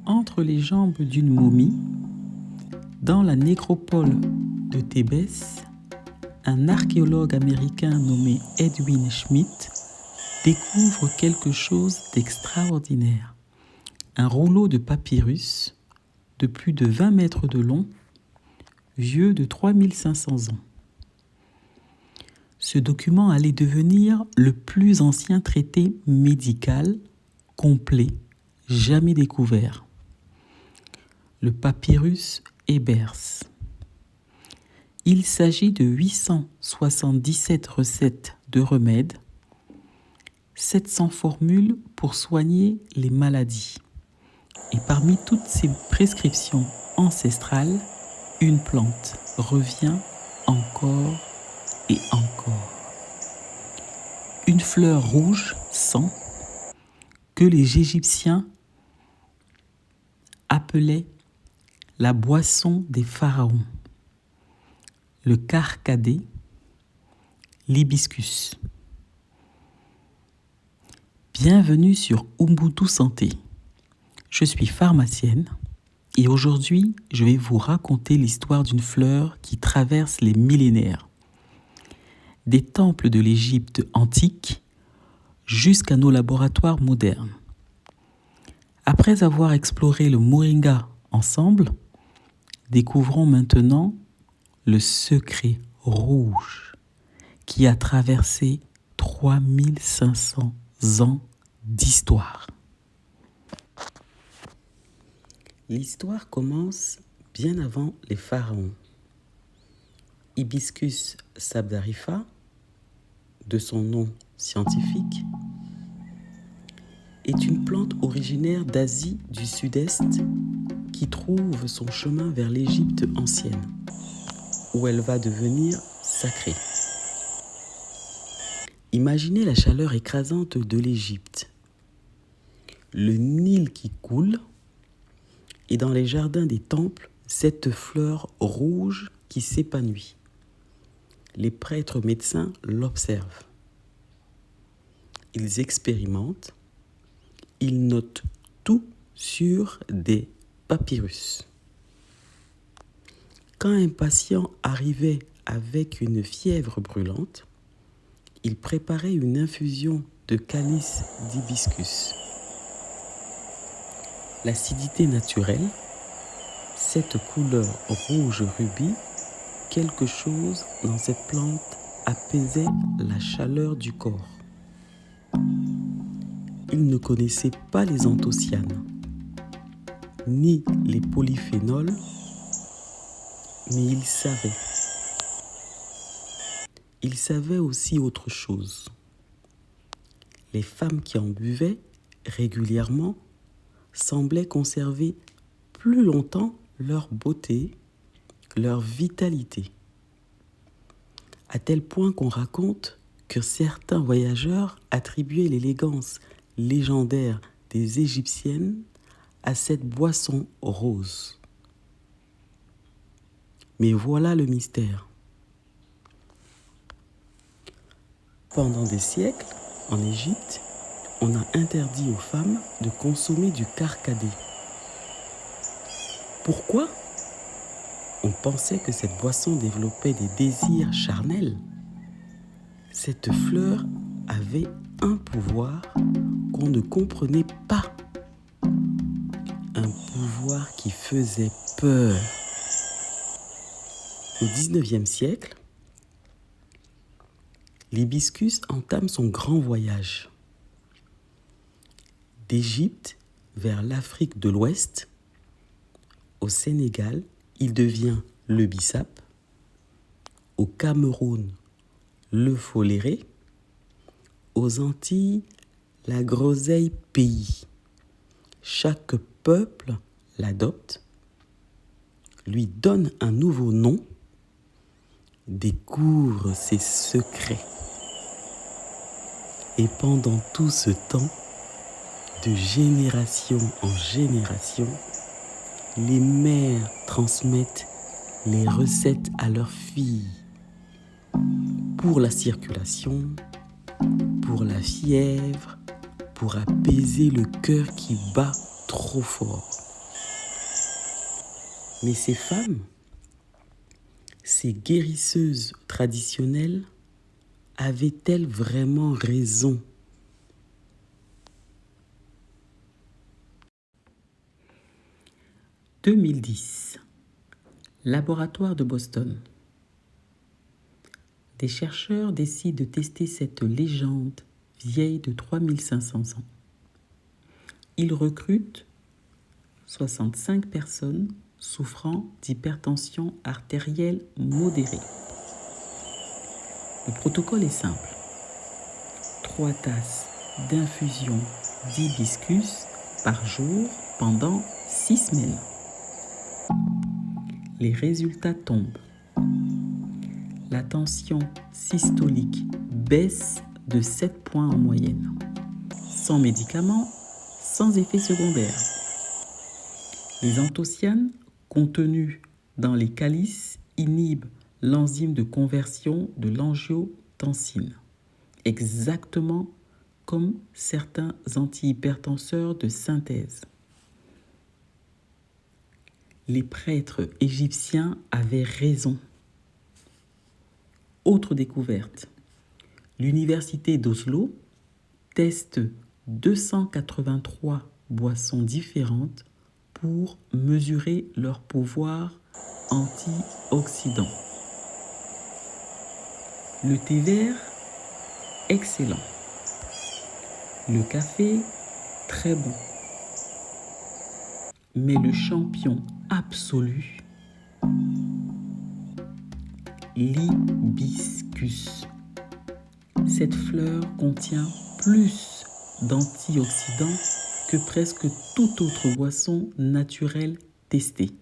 entre les jambes d'une momie, dans la nécropole de Thébès, un archéologue américain nommé Edwin Schmidt découvre quelque chose d'extraordinaire. Un rouleau de papyrus de plus de 20 mètres de long, vieux de 3500 ans. Ce document allait devenir le plus ancien traité médical complet jamais découvert. Le papyrus Ebers. Il s'agit de 877 recettes de remèdes, 700 formules pour soigner les maladies. Et parmi toutes ces prescriptions ancestrales, une plante revient encore et encore. Une fleur rouge, sang, que les Égyptiens appelaient la boisson des pharaons, le carcadé, l'hibiscus. Bienvenue sur Ubuntu Santé. Je suis pharmacienne et aujourd'hui, je vais vous raconter l'histoire d'une fleur qui traverse les millénaires. Des temples de l'Égypte antique jusqu'à nos laboratoires modernes. Après avoir exploré le moringa ensemble, découvrons maintenant le secret rouge qui a traversé 3500 ans d'histoire. L'histoire commence bien avant les pharaons. Hibiscus sabdarifa, de son nom scientifique, est une plante originaire d'Asie du Sud-Est qui trouve son chemin vers l'Égypte ancienne, où elle va devenir sacrée. Imaginez la chaleur écrasante de l'Égypte, le Nil qui coule, et dans les jardins des temples, cette fleur rouge qui s'épanouit. Les prêtres médecins l'observent. Ils expérimentent, ils notent tout sur des papyrus. Quand un patient arrivait avec une fièvre brûlante, il préparait une infusion de calice d'hibiscus. L'acidité naturelle, cette couleur rouge rubis, quelque chose dans cette plante apaisait la chaleur du corps. Il ne connaissait pas les anthocyanes, ni les polyphénols, mais il savait. Il savait aussi autre chose. Les femmes qui en buvaient régulièrement semblaient conserver plus longtemps leur beauté, leur vitalité. À tel point qu'on raconte que certains voyageurs attribuaient l'élégance légendaire des Égyptiennes à cette boisson rose. Mais voilà le mystère. Pendant des siècles, en Égypte, on a interdit aux femmes de consommer du carcadé. Pourquoi ? On pensait que cette boisson développait des désirs charnels. Cette fleur avait un pouvoir qu'on ne comprenait pas. Un pouvoir qui faisait peur. Au XIXe siècle, l'hibiscus entame son grand voyage. D'Égypte vers l'Afrique de l'Ouest, au Sénégal, il devient le bissap, au Cameroun, le foléré, aux Antilles, la groseille pays. Chaque peuple l'adopte, lui donne un nouveau nom, découvre ses secrets. Et pendant tout ce temps, de génération en génération, les mères transmettent les recettes à leurs filles pour la circulation, pour la fièvre, pour apaiser le cœur qui bat trop fort. Mais ces femmes, ces guérisseuses traditionnelles, avaient-elles vraiment raison ? « 2010, laboratoire de Boston. Des chercheurs décident de tester cette légende vieille de 3500 ans. Ils recrutent 65 personnes souffrant d'hypertension artérielle modérée. Le protocole est simple. 3 tasses d'infusion d'hibiscus par jour pendant 6 semaines. Les résultats tombent. La tension systolique baisse de 7 points en moyenne. Sans médicaments, sans effet secondaire. Les anthocyanes contenus dans les calices inhibent l'enzyme de conversion de l'angiotensine, exactement comme certains antihypertenseurs de synthèse. Les prêtres égyptiens avaient raison. Autre découverte, l'université d'Oslo teste 283 boissons différentes pour mesurer leur pouvoir antioxydant. Le thé vert, excellent. Le café, très bon. Mais le champion absolu, l'hibiscus. Cette fleur contient plus d'antioxydants que presque toute autre boisson naturelle testée.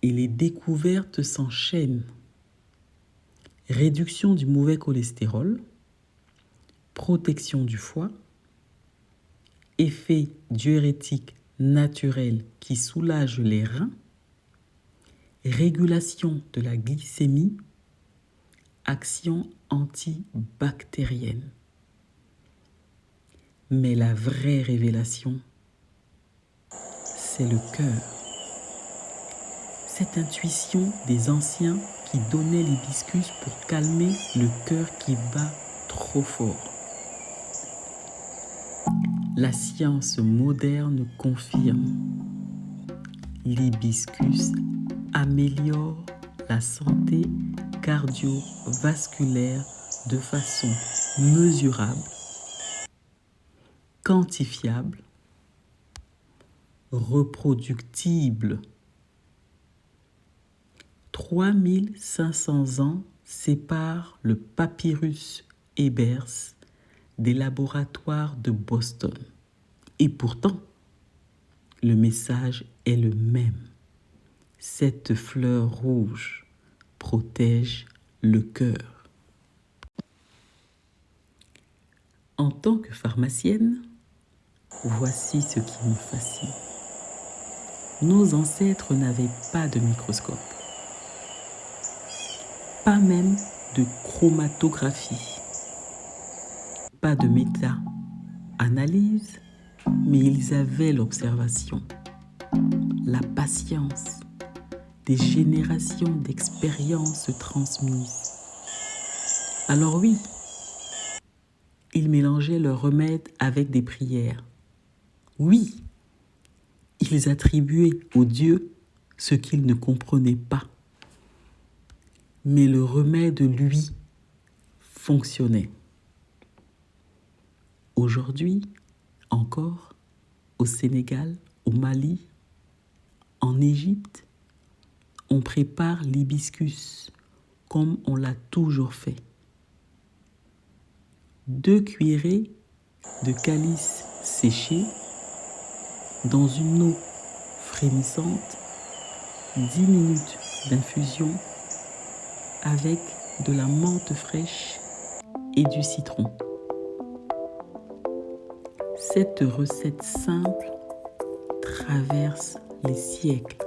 Et les découvertes s'enchaînent. Réduction du mauvais cholestérol, protection du foie, effet diurétique naturel qui soulage les reins, régulation de la glycémie, action antibactérienne. Mais la vraie révélation, c'est le cœur. Cette intuition des anciens qui donnaient l'hibiscus pour calmer le cœur qui bat trop fort. La science moderne confirme. L'hibiscus améliore la santé cardiovasculaire de façon mesurable, quantifiable, reproductible. 3500 ans séparent le papyrus Ebers des laboratoires de Boston. Et pourtant, le message est le même. Cette fleur rouge protège le cœur. En tant que pharmacienne, voici ce qui me fascine. Nos ancêtres n'avaient pas de microscope, pas même de chromatographie, pas de méta-analyse, mais ils avaient l'observation, la patience, des générations d'expériences transmises. Alors oui, ils mélangeaient leurs remèdes avec des prières. Oui, ils attribuaient aux dieux ce qu'ils ne comprenaient pas. Mais le remède, lui, fonctionnait. Aujourd'hui, encore, au Sénégal, au Mali, en Égypte, on prépare l'hibiscus comme on l'a toujours fait. 2 cuillerées de calice séché dans une eau frémissante, 10 minutes d'infusion avec de la menthe fraîche et du citron. Cette recette simple traverse les siècles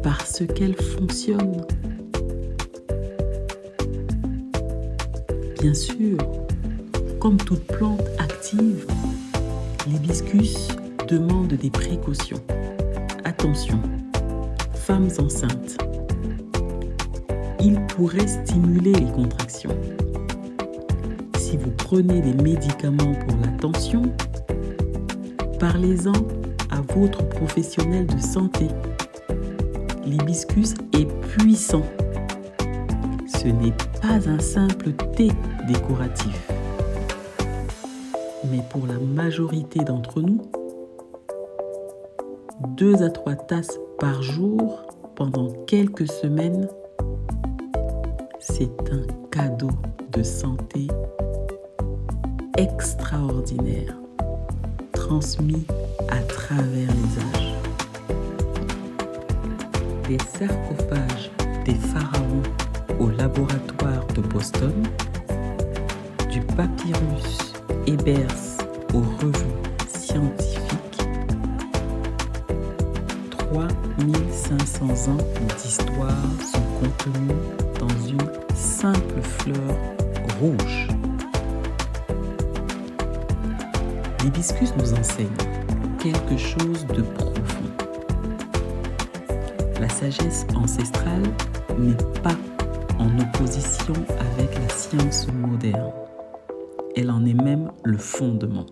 parce qu'elle fonctionne. Bien sûr, comme toute plante active, l'hibiscus demande des précautions. Attention, femmes enceintes. Il pourrait stimuler les contractions. Si vous prenez des médicaments pour la tension, parlez-en à votre professionnel de santé. L'hibiscus est puissant. Ce n'est pas un simple thé décoratif. Mais pour la majorité d'entre nous, 2 à 3 tasses par jour pendant quelques semaines, c'est un cadeau de santé extraordinaire, transmis à travers les âges. Des sarcophages des pharaons au laboratoire de Boston, du papyrus Ebers aux revues scientifiques, 3500 ans d'histoire sont contenus dans une simple fleur rouge. L'hibiscus nous enseigne quelque chose de profond. La sagesse ancestrale n'est pas en opposition avec la science moderne. Elle en est même le fondement.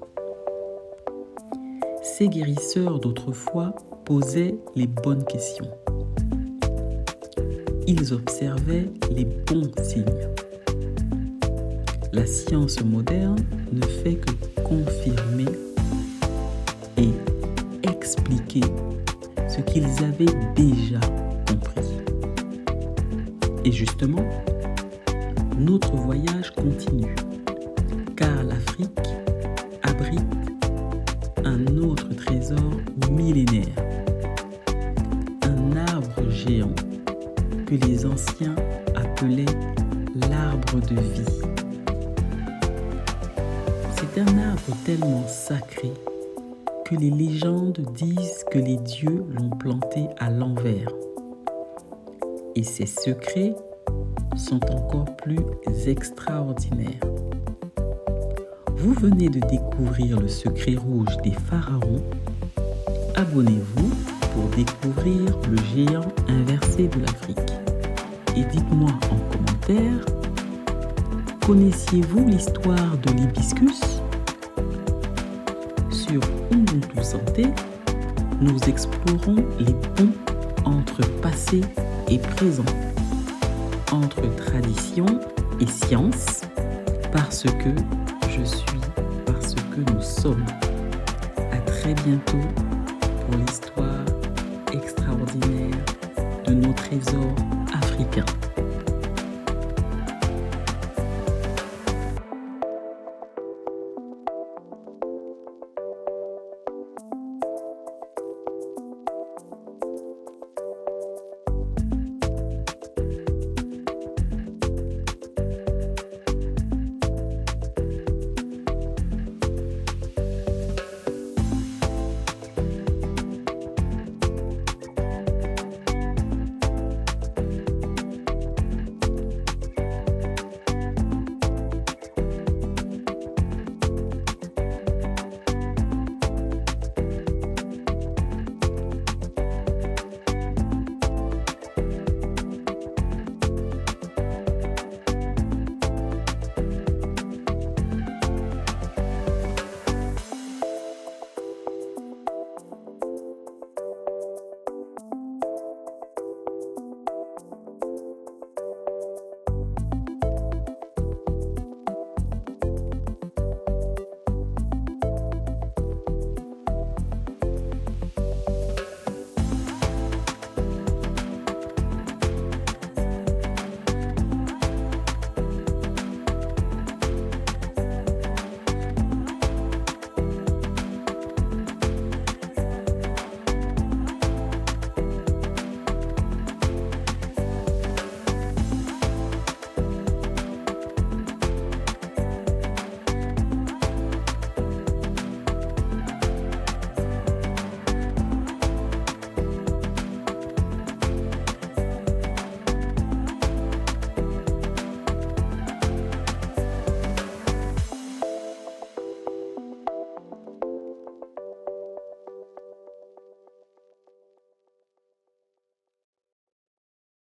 Ces guérisseurs d'autrefois posaient les bonnes questions. Ils observaient les bons signes. La science moderne ne fait que confirmer et expliquer ce qu'ils avaient déjà compris. Et justement, notre voyage continue, car l'Afrique abrite un autre trésor millénaire, un arbre géant que les anciens appelaient l'arbre de vie. C'est un arbre tellement sacré que les légendes disent que les dieux l'ont planté à l'envers. Et ses secrets sont encore plus extraordinaires. Vous venez de découvrir le secret rouge des pharaons. Abonnez-vous pour découvrir le géant inversé de l'Afrique. Et dites-moi en commentaire, connaissiez-vous l'histoire de l'hibiscus? Sur Ubuntu Santé, nous explorons les ponts entre passé et présent, entre tradition et science, parce que je suis, parce que nous sommes. À très bientôt pour l'histoire extraordinaire de nos trésors africains.